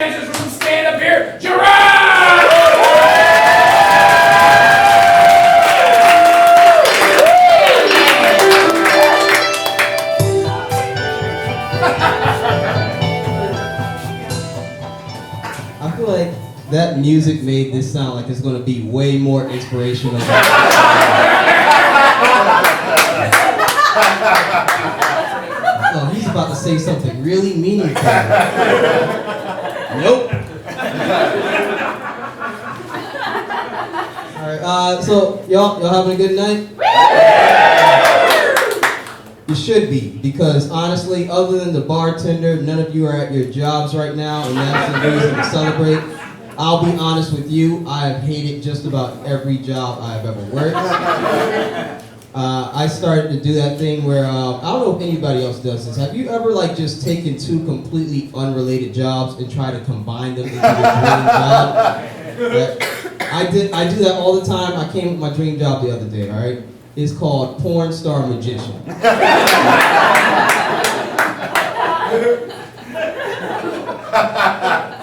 Dancers from stand up here, Jerrod! I feel like that music made this sound like it's going to be way more inspirational. Oh, he's about to say something really meaningful. Nope. Alright, so y'all having a good night? You should be, because honestly, other than the bartender, none of you are at your jobs right now, and that's the reason to celebrate. I'll be honest with you, I have hated just about every job I've ever worked. I started to do that thing where, I don't know if anybody else does this. Have you ever just taken two completely unrelated jobs and try to combine them into your dream job? I do that all the time. I came with my dream job the other day, all right? It's called porn star magician.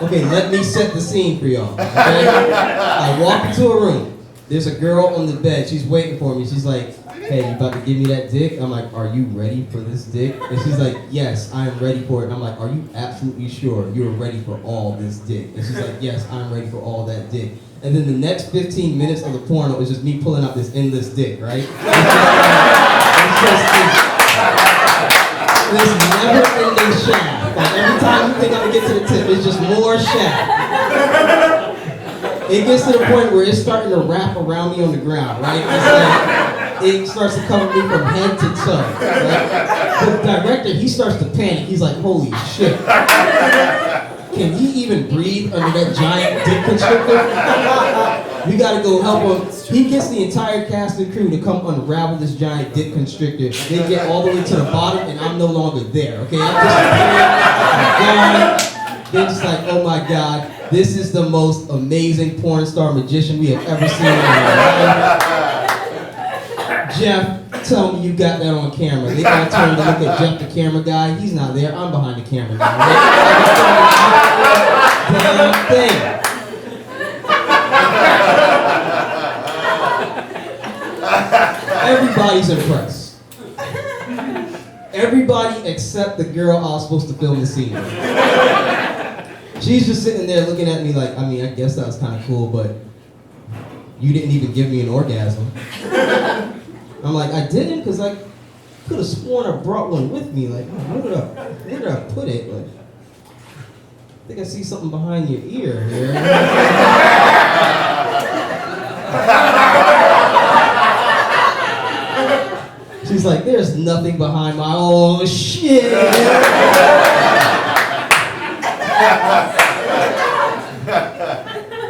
Okay, let me set the scene for y'all, okay? I walk into a room. There's a girl on the bed. She's waiting for me. She's like, hey, you about to give me that dick? I'm like, are you ready for this dick? And she's like, yes, I am ready for it. And I'm like, are you absolutely sure you're ready for all this dick? And she's like, yes, I'm ready for all that dick. And then the next 15 minutes of the porno is just me pulling out this endless dick, right? It's just this never-ending shaft. Like every time you think I'm gonna get to the tip, it's just more shaft. It gets to the point where it's starting to wrap around me on the ground, right? It's like, it starts to cover me from head to toe, right? The director, he starts to panic. He's like, holy shit. Can he even breathe under that giant dick constrictor? We gotta go help him. He gets the entire cast and crew to come unravel this giant dick constrictor. They get all the way to the bottom, and I'm no longer there, okay? I'm just gone. They're just like, oh my God, this is the most amazing porn star magician we have ever seen in our life. Jeff, tell me you got that on camera. They all turn to look at Jeff, the camera guy. He's not there. I'm behind the camera guy. Damn thing. Everybody's impressed. Everybody except the girl I was supposed to film the scene with. She's just sitting there looking at me like, I mean, I guess that was kind of cool, but you didn't even give me an orgasm. I'm like, I didn't, because I could have sworn I brought one with me. Like, where did I put it? Like, I think I see something behind your ear here. She's like, there's nothing behind my, oh shit.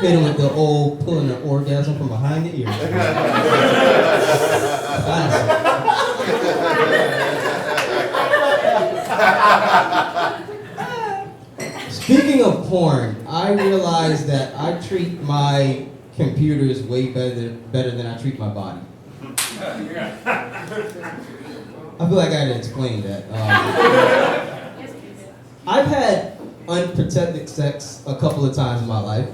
Hit him with the old pulling an orgasm from behind the ear. Speaking of porn, I realized that I treat my computers way better than I treat my body. I feel like I had to explain that. I've had unprotected sex a couple of times in my life,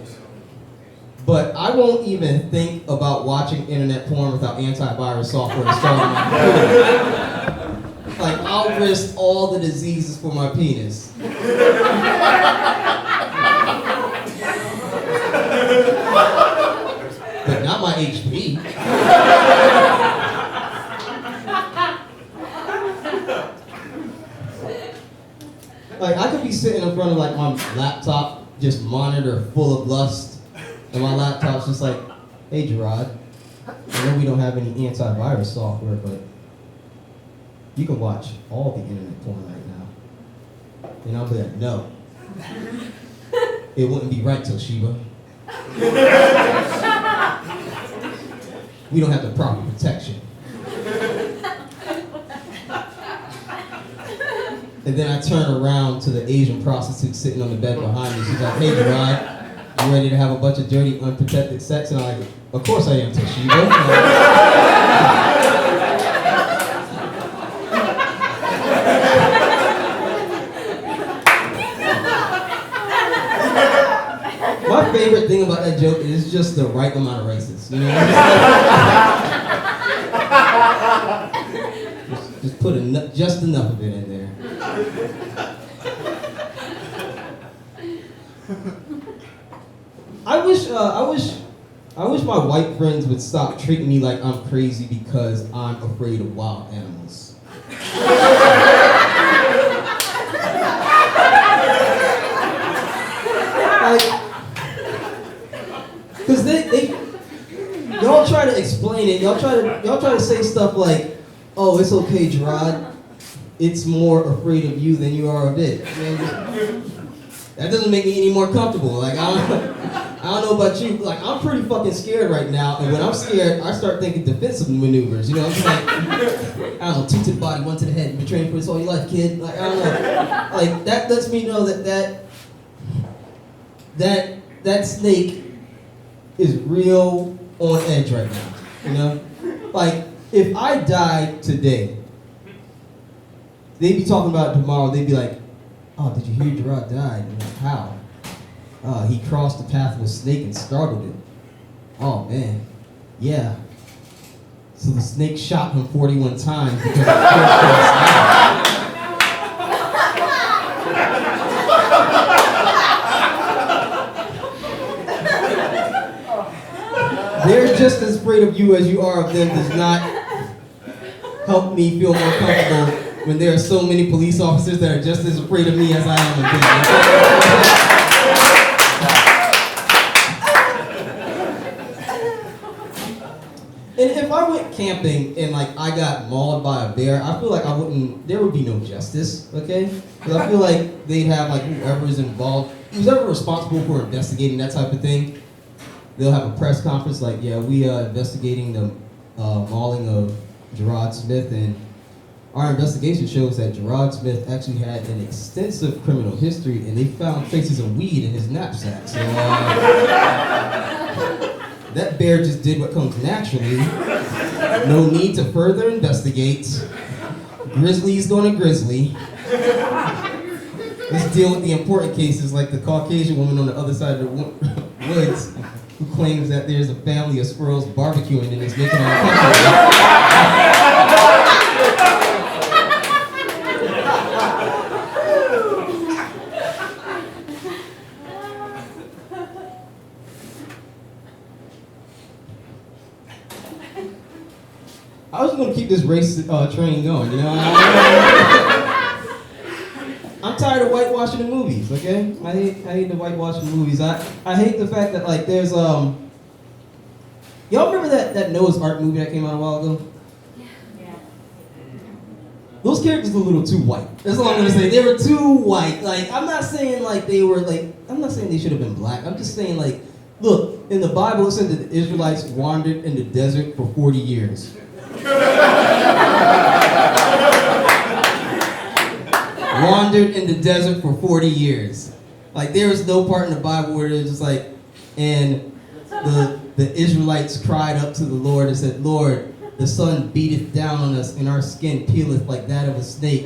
but I won't even think about watching internet porn without antivirus software installed on my computer. Like, I'll risk all the diseases for my penis. But not my HP. Like, I could be sitting in front of like my laptop, just monitor full of lust, and my laptop's just like, hey Jerrod, I know we don't have any antivirus software, but you can watch all the internet porn right now. And I'll be like, no. It wouldn't be right, Toshiba. We don't have the proper protection. And then I turn around to the Asian prostitute sitting on the bed behind me. She's like, hey Jerrod, you ready to have a bunch of dirty, unprotected sex? And I'm like, of course I am, Toshiba. my favorite thing about that joke is just the right amount of racist. You know, just put just enough of it in there. I wish my white friends would stop treating me like I'm crazy because I'm afraid of wild animals. Because y'all try to explain it. Y'all try to say stuff like, "Oh, it's okay, Jerrod. It's more afraid of you than you are of it." Man, that doesn't make me any more comfortable. Like I don't know about you. Like I'm pretty fucking scared right now, and when I'm scared, I start thinking defensive maneuvers. You know, I'm like, I don't know, 2 to the body, 1 to the head. You've been training for this all your life, kid. Like I don't know. Like that lets me know that snake is real on edge right now. You know, like if I died today, they'd be talking about it tomorrow. They'd be like, "Oh, did you hear Jerrod died?" And I'm like, "How?" He crossed the path with a snake and startled it. Oh man, yeah. So the snake shot him 41 times because he killed They're just as afraid of you as you are of them does not help me feel more comfortable when there are so many police officers that are just as afraid of me as I am of them. And if I went camping and like I got mauled by a bear, I feel like there would be no justice, okay? Because I feel like they'd have like whoever's involved, who's ever responsible for investigating that type of thing, they'll have a press conference like, "Yeah, we are investigating the mauling of Jerrod Smith, and our investigation shows that Jerrod Smith actually had an extensive criminal history, and they found traces of weed in his knapsack. So that bear just did what comes naturally. No need to further investigate. Grizzly's going to grizzly. Let's deal with the important cases like the Caucasian woman on the other side of the woods who claims that there's a family of squirrels barbecuing and is making our country." I was going to keep this race train going, you know? I'm tired of whitewashing the movies, okay? I hate the whitewashing the movies. I hate the fact that, like, there's, y'all remember that Noah's Ark movie that came out a while ago? Yeah. Those characters were a little too white. That's all I'm going to say. They were too white. Like, I'm not saying, like, they should have been black. I'm just saying, like, look, in the Bible it said that the Israelites wandered in the desert for 40 years. Wandered in the desert for 40 years. Like there is no part in the Bible where it's just like, and the Israelites cried up to the Lord and said, "Lord, the sun beateth down on us and our skin peeleth like that of a snake."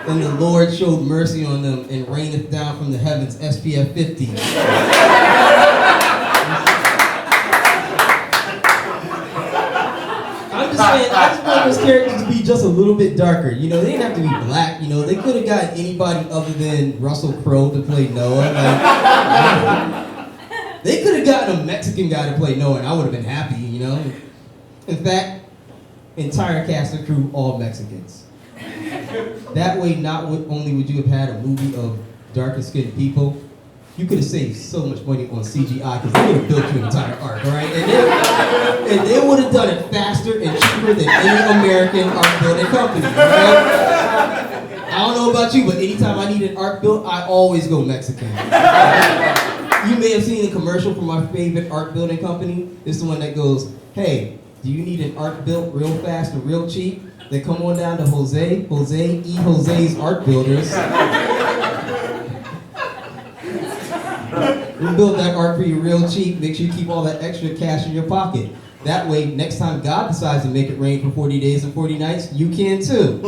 And the Lord showed mercy on them and raineth down from the heavens SPF 50. I'm just saying, I just want those characters to be just a little bit darker. You know, they didn't have to be black. You know, they could have gotten anybody other than Russell Crowe to play Noah. Like, they could have gotten a Mexican guy to play Noah, and I would have been happy. You know, in fact, entire cast and crew all Mexicans. That way, not only would you have had a movie of darker skinned people, you could have saved so much money on CGI because they would have built you an entire ark, all right? And they would have done it faster and cheaper than any American art building company, right? I don't know about you, but anytime I need an ark built, I always go Mexican. You may have seen a commercial from my favorite art building company. It's the one that goes, "Hey, do you need an ark built real fast and real cheap? Then come on down to Jose's Art Builders. We'll build that ark for you real cheap. Make sure you keep all that extra cash in your pocket. That way, next time God decides to make it rain for 40 days and 40 nights, you can too."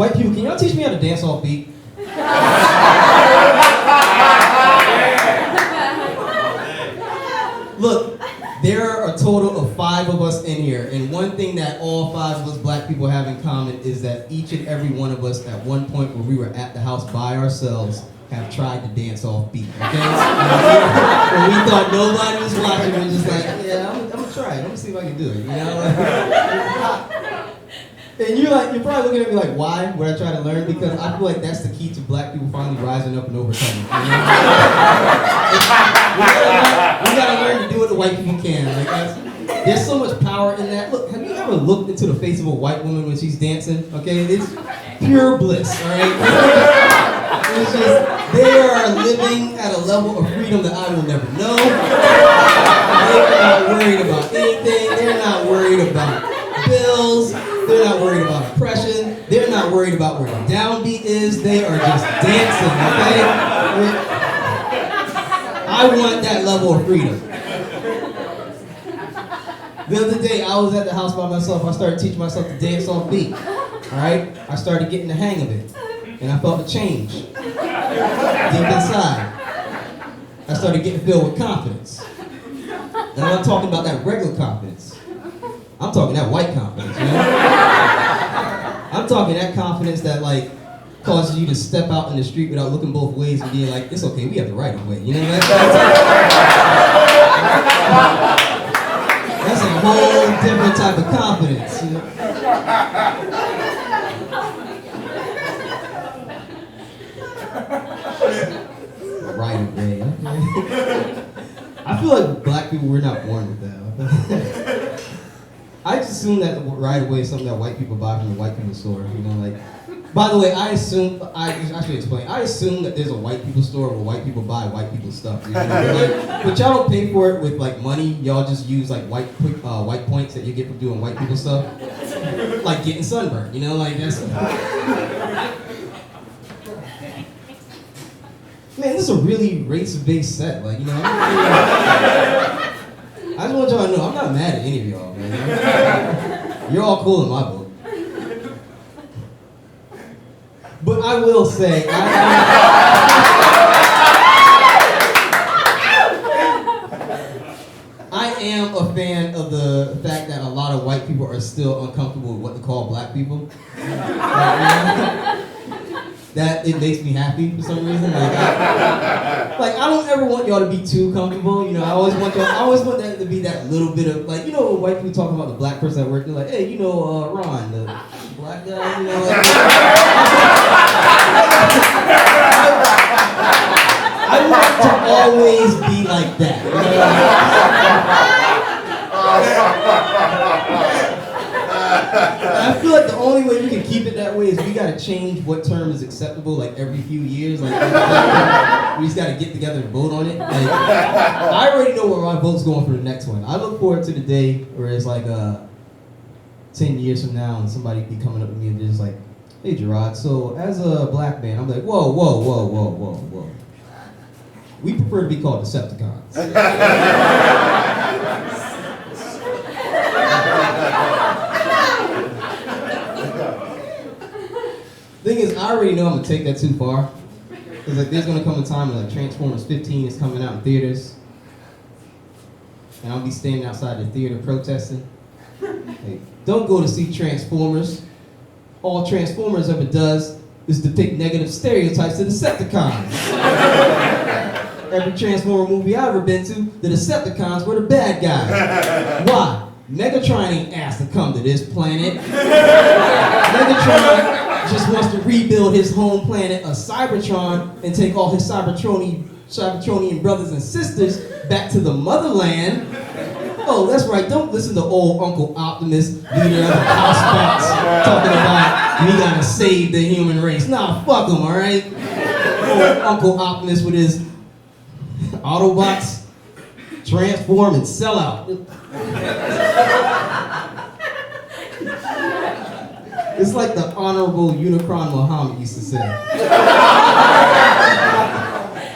White people, can y'all teach me how to dance off beat? Look, there are a total of 5 of us in here, and one thing that all 5 of us black people have in common is that each and every one of us at one point when we were at the house by ourselves have tried to dance off beat, okay? When we thought nobody was watching, we were just like, yeah, I'm gonna try it. I'm gonna see if I can do it, you know? And you're probably looking at me like, why would I try to learn? Because I feel like that's the key to black people finally rising up and overcoming. You know? we gotta learn to do what the white people can. Like, there's so much power in that. Look, have you ever looked into the face of a white woman when she's dancing? Okay, it's pure bliss, all right? It's just, they are living at a level of freedom that I will never know. They're not worried about anything. They're not worried about bills. They're not worried about oppression. They're not worried about where the downbeat is. They are just dancing, okay? I want that level of freedom. The other day, I was at the house by myself. I started teaching myself to dance off beat, all right? I started getting the hang of it, and I felt a change deep inside. I started getting filled with confidence. And I'm not talking about that regular confidence. I'm talking that white confidence, you know? I'm talking that confidence that, like, causes you to step out in the street without looking both ways and being like, it's okay, we have the right of way, you know? That's a whole different type of confidence, you know? Right of way, okay? I feel like black people, we're not born with that. I just assume that the right of way is something that white people buy from the white people store, you know, like. By the way, I should explain. I assume that there's a white people store where white people buy white people stuff. You know? But y'all don't pay for it with like money. Y'all just use like white points that you get from doing white people stuff, like getting sunburned. You know, like that's. Man, this is a really race-based set. Like, you know. I just want y'all to know I'm not mad at any of y'all, man. You're all cool in my book. But I will say, I am a fan of the fact that a lot of white people are still uncomfortable with what they call black people. That it makes me happy for some reason. Like I don't ever want y'all to be too comfortable. You know, I always want that to be that little bit of like, you know, when white people talking about the black person at work, they're like, hey, you know, Ron, the black guy, you know, like, I want to always be like that. You know? I feel like the only way we can keep it that way is we gotta change what term is acceptable like every few years. Like we just gotta get together and vote on it. Like, I already know where my vote's going for the next one. I look forward to the day where it's like 10 years from now and somebody be coming up to me and they're just like, hey Jerrod, so as a black man, I'm like, whoa. We prefer to be called Decepticons. Thing is, I already know I'm gonna take that too far. Cause like there's gonna come a time when like Transformers 15 is coming out in theaters. And I'll be standing outside the theater protesting. Hey, don't go to see Transformers. All Transformers ever does is depict negative stereotypes of Decepticons. Every Transformer movie I've ever been to, the Decepticons were the bad guys. Why? Megatron ain't asked to come to this planet. Megatron just wants to rebuild his home planet of Cybertron and take all his Cybertronian brothers and sisters back to the motherland. Oh, that's right, don't listen to old Uncle Optimus, leader of the House Bats, talking about we gotta save the human race. Nah, fuck him, alright? Old Uncle Optimus with his Autobots transform and sell out. It's like the Honorable Unicron Muhammad used to say.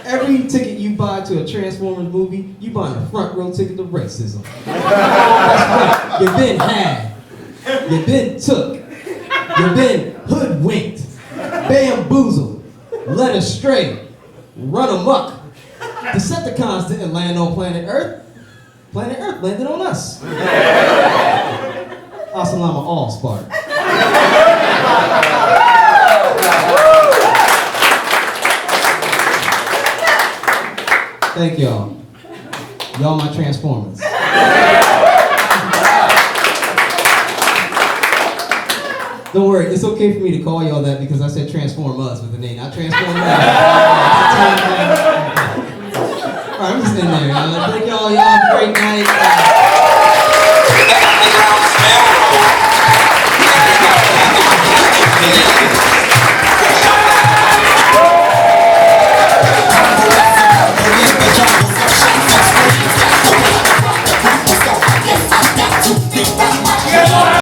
Every ticket you buy to a Transformers movie, you buy a front row ticket to racism. That's right. You've been had. You've been took. You've been hoodwinked. bamboozled, led astray, run amok. Decepticons didn't land on planet Earth. Planet Earth landed on us. Assalamu all Spartan. Thank y'all. Y'all my Transformers. Don't worry, it's okay for me to call y'all that because I said transform us with the name, not transform us. Alright, I'm just in there, y'all. Thank y'all have a great night.